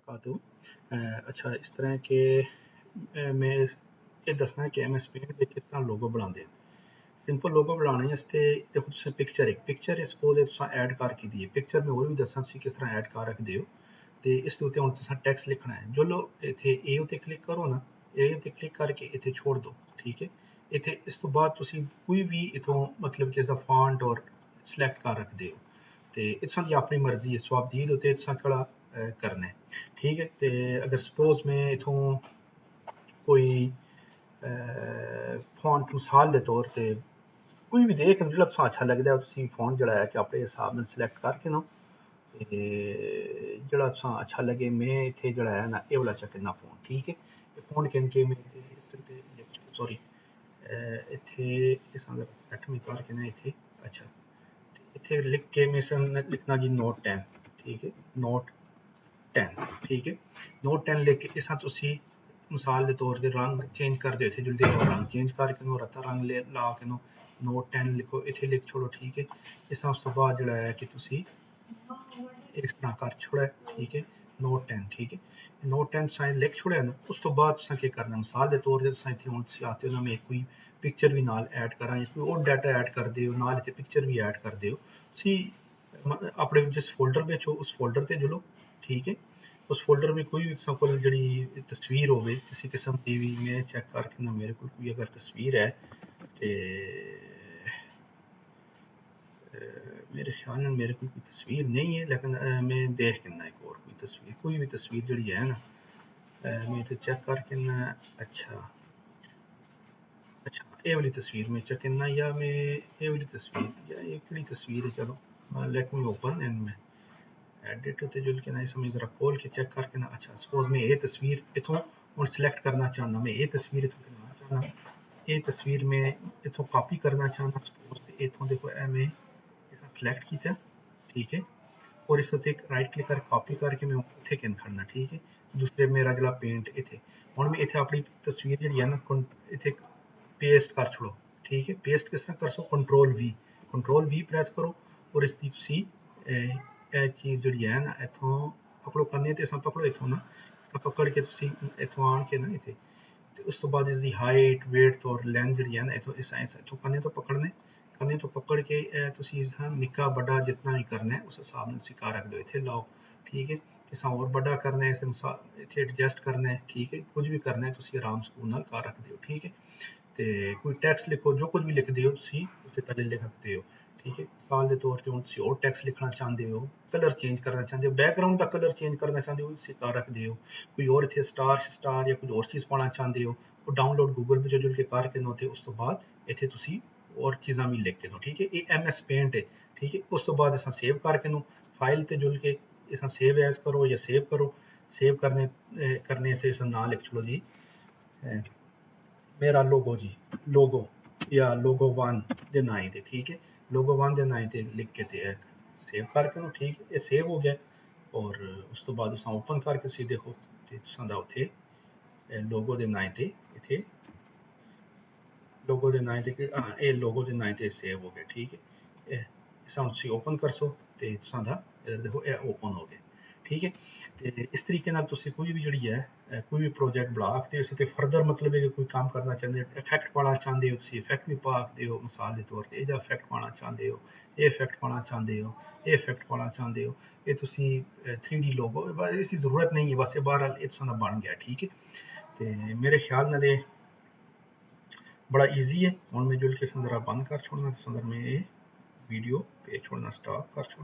वबरकातुहू। अच्छा इस तरह के मैं ये दसना कि MS पेंट दे किस तरह लोगो बनाते हैं। सिंपल लोगो बनाने वास्ते देखो तुसें पिक्चर सपोज तुसां ऐड करके दी पिक्चर में होर भी दस्सां तुसीं किस तरह ऐड कर रखदे हो ते इस दे उत्ते हुण तुसां टैक्स्ट लिखना है जो इत्थे ए उत्ते क्लिक करो ना ए उत्ते क्लिक करके इत्थे छोड़ दो ठीक है। इत्थे इस तो बाद तुसीं कोई भी इत्थों मतलब कि इसदा फॉन्ट और सिलेक्ट कर रखदे हो ते तुसां दी अपनी मर्जी है सो आप दी उत्ते तुसां केह्ड़ा करना है ठीक है। ते अगर सपोज मैं इत्थों कोई फॉन्ट मिसाल दे तौर ते कोई भी देख जेह्ड़ा तुसें अच्छा लगदा है तुसीं फॉन्ट जेह्ड़ा है कि अपने हिसाब नाल सिलेक्ट करके ना ते जेह्ड़ा तुसें अच्छा लगे मैं इत्थे जेह्ड़ा है ना एह् वाला चुकना फॉन्ट ठीक है। फॉन्ट के मैं सॉरी इत्थे इस सेट में करके ना इत्थे अच्छा इत्थे लिख के मैं लिखना जी नोट 10 ठीक है नोट 10 ठीक है। नोट 10 लिख के इस तुसीं मिसाल के तौर पर रंग चेंज कर दो इत्थे जुल्दे रंग चेंज करके रत्ता रंग ला के नोट 10 लिखो इत्थे लिख छोड़ो ठीक है। इस तो बाद जेह्ड़ा है कि तुसीं इस तरह कर छोड़ा ठीक है नोट 10 ठीक है। नोट 10 तुसें लिख छोड़ेआ ना उस तो बाद तुसें केह् करना मिसाल के तौर पर तुसें इत्थे हुण तुसीं आखदे हो ना मैं कोई पिक्चर भी नाल ऐड करां या कोई होर डाटा ऐड करदे हो नाल इत्थे पिक्चर भी ऐड करदे हो तुसीं अपने जिस फोल्डर बिच हो उस फोल्डर ते जुड़ो ठीक है। उस फोल्डर में कोई भी तुसां कोल जेह्ड़ी तस्वीर होवे किसी किस्म दी भी मैं चेक करके ना मेरे कोल कोई अगर तस्वीर है ते मेरे ख्याल नाल मेरे कोल कोई तस्वीर नहीं है लेकिन मैं देख के ना एक और कोई भी तस्वीर जेह्ड़ी है ना मैं इत्थे चेक करके ना अच्छा अच्छा एह् वाली तस्वीर में चेक करना या मैं एह् वाली तस्वीर या एह् केह्ड़ी तस्वीर है चलो लेट मी ओपन एंड मैं एडिट उत्ते जुल के ना इस समय जरा खोल के चेक करके ना अच्छा सपोज मैं ये तस्वीर इत्थों हुण सिलेक्ट करना चाहना मैं ये तस्वीर इत्थों बनाना चाहना ये तस्वीर में इत्थों कॉपी करना चाहना सपोज इत्थों देखो मैं इसे सिलेक्ट किया ठीक है और इस उत्ते राइट क्लिक करके कॉपी करके मैं इत्थे किन खड़ना ठीक है। दूसरे मेरा जेह्ड़ा पेंट इत्थे हुण मैं इत्थे अपनी तस्वीर जेह्ड़ी है ना इत्थे पेस्ट कर छोड़ो ठीक है। पेस्ट किस तरह करसो कंट्रोल वी प्रेस करो और इसकी तुसीं ਇਹ ਚੀਜ਼ ਜਿਹੜੀ ਹੈ ਨਾ ਇੱਥੋਂ ਪਕੜੋ ਕਰਨੀ ਤੇ ਇਸਾਂ ਪਕੜੋ ਇੱਥੋਂ ਨਾ ਤਾਂ ਪਕੜ ਕੇ ਤੁਸੀਂ ਇੱਥੋਂ ਆਣ ਕੇ ਨਾ ਇੱਥੇ ਤੇ ਉਸ ਤੋਂ ਬਾਅਦ ਇਸ ਦੀ ਹਾਈਟ weight ਔਰ ਲੈਂਥ ਜਿਹੜੀ ਹੈ ਨਾ ਇੱਥੋਂ ਕੰਨੇ ਤੋਂ ਪਕੜਨੇ ਕੰਨੇ ਤੋਂ ਪਕੜ ਕੇ ਤੁਸੀਂ ਇਸ ਨਿੱਕਾ ਵੱਡਾ ਜਿੰਨਾ ਵੀ ਕਰਨਾ ਹੈ ਉਸ ਹਿਸਾਬ ਨਾਲ ਤੁਸੀਂ ਕਰ ਰੱਖਦੇ ਹੋ ਇੱਥੇ ਲਾਓ ਠੀਕ ਹੈ। ਇਸਾਂ ਹੋਰ ਵੱਡਾ ਕਰਨਾ ਹੈ ਇੱਥੇ ਐਡਜਸਟ ਕਰਨਾ ਹੈ ਠੀਕ ਹੈ ਕੁਝ ਵੀ ਕਰਨਾ ਹੈ ਤੁਸੀਂ ਆਰਾਮ ਸਕੂਨ ਨਾਲ ਕਰ ਰੱਖਦੇ ਹੋ ਠੀਕ ਹੈ। ਤੇ ਕੋਈ ਟੈਕਸਟ ਲਿਖੋ ਜੋ ਕੁਝ ਵੀ ਲਿਖਦੇ ਹੋ ਤੁਸੀਂ ਉਸੇ ਪਹਿਲੇ ਲਿਖ ਸਕਦੇ ਹੋ ठीक है। मिसाल के तौर पर हम किसी और टैक्स्ट लिखना चाहते हो कलर चेंज करना चाहते हो बैकग्राउंड का कलर चेंज करना चाहते हो इसे कर रखते हो कोई और इतने स्टार या कुछ और चीज़ पाना चाहते हो वो डाउनलोड गूगल पर जुल के करके होते उस तो बाद इतने तुसी और चीज़ा भी लिख के दो ठीक है। ये MS पेंट है ठीक है। उस तो बाद असा सेव करके नो फाइल ते जुल के इसा सेव एज करो या सेव करो सेव करने से इसा ना लिख छोड़ो जी मेरा लोगो जी लोगो या लोगो वन दे नाई दे ठीक है लोगो वन दे नाई ते लिख के ते सेव करके नो ठीक है ये सेव हो गया और उस तो बाद तुसां ओपन करके तुसीं देखो ते तुसां दा उत्थे लोगो दे नाई ते इत्थे लोगो दे नाई ते हाँ ये लोगो दे नाई ते सेव हो गया ठीक है। इसां तुसीं ओपन करसो ते तुसां दा देखो ये ओपन हो गया ठीक है। ते इस तरीके नाल तुसीं कोई भी जेह्ड़ी है कोई भी प्रोजेक्ट बना सकदे हो ते फर्दर मतलब है कि कोई काम करना चाहते हो इफेक्ट पाना चाहते हो तुसीं इफेक्ट भी पा सकदे हो मिसाल के तौर पर एह्दा इफेक्ट पाना चाहते हो ये इफेक्ट पाना चाहते हो ये इफेक्ट पाना चाहते हो ये तुसीं 3D लोगो इसकी जरूरत नहीं है बस ये बहरहाल ये तुसां दा बन गया ठीक है। ते मेरे ख्याल नाल बड़ा ईजी है हुण मैं जुल के जरा बंद कर छोड़ना मैं वीडियो पे छोड़ना स्टॉप कर छोड़ना।